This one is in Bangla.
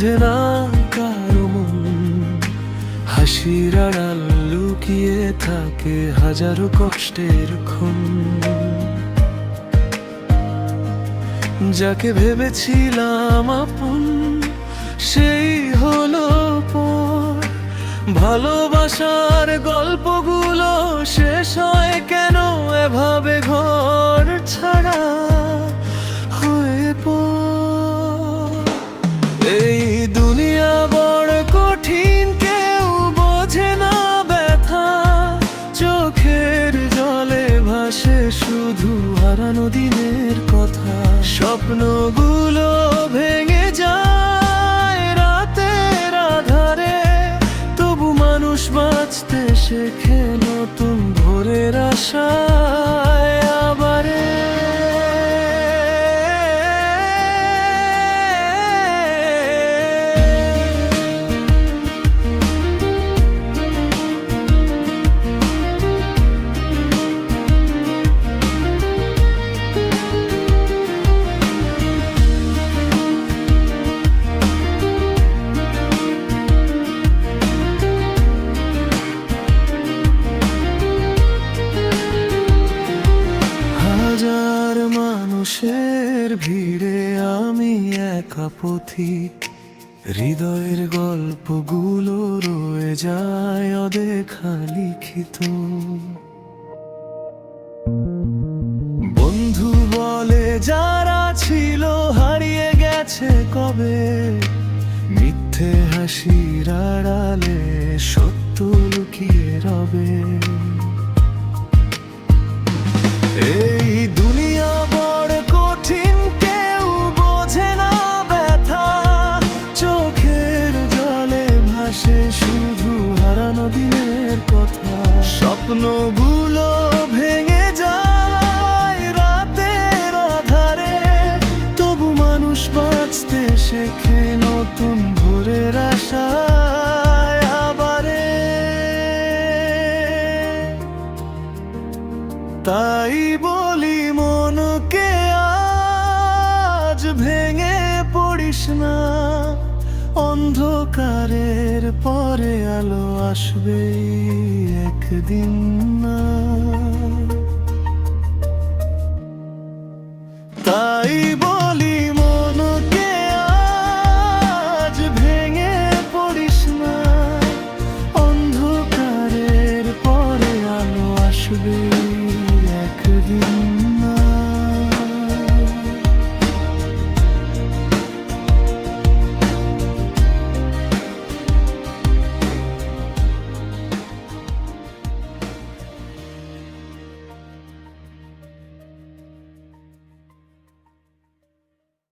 বোঝে না কারো মন, হাসির আড়াল লুকিয়ে থাকে হাজারো কষ্টের ক্ষণ। যাকে ভেবেছিলাম আপন সেই হলো পর, ভালোবাসার গল্পগুলো শেষ হয় কেন এভাবে ঘর ছাড়া হয়ে পর। এই দুনিয়া বড় কঠিন, কেউ বোঝে না ব্যথা, চোখের জলে ভাসে শুধু হারানো দিনের কথা। স্বপ্নগুলো ভেঙে যায় রাতের আধারে, তবু মানুষ বাঁচতে শেখে নতুন ভোরের আশায় আবারে। হাজার মানুষের ভিড়ে আমি একা পথিক, হৃদয়ের গল্পগুলো রয়ে যায় অদেখা লিখিত। বন্ধু বলে যারা ছিল হারিয়ে গেছে কবে, মিথ্যে হাসির আড়ালে সত্য লুকিয়ে রবে। এই দুনিয়া বড় কঠিন, কেউ বোঝে না ব্যথা, চোখের জলে ভাসে শুধু হারানো দিনের কথা। স্বপ্নগুলো ভেঙে যায় রাতের আধারে, তবু মানুষ বাঁচতে শেখে নতুন ভোরের আশায় আবারে। তাই বলি মনকে আজ ভেঙে পড়িস না, অন্ধকারের পরে আলো আসবে একদিন না। তাই বলি মনকে আজ ভেঙে পড়িস না, অন্ধকারের পরে আলো আসবে একদিন।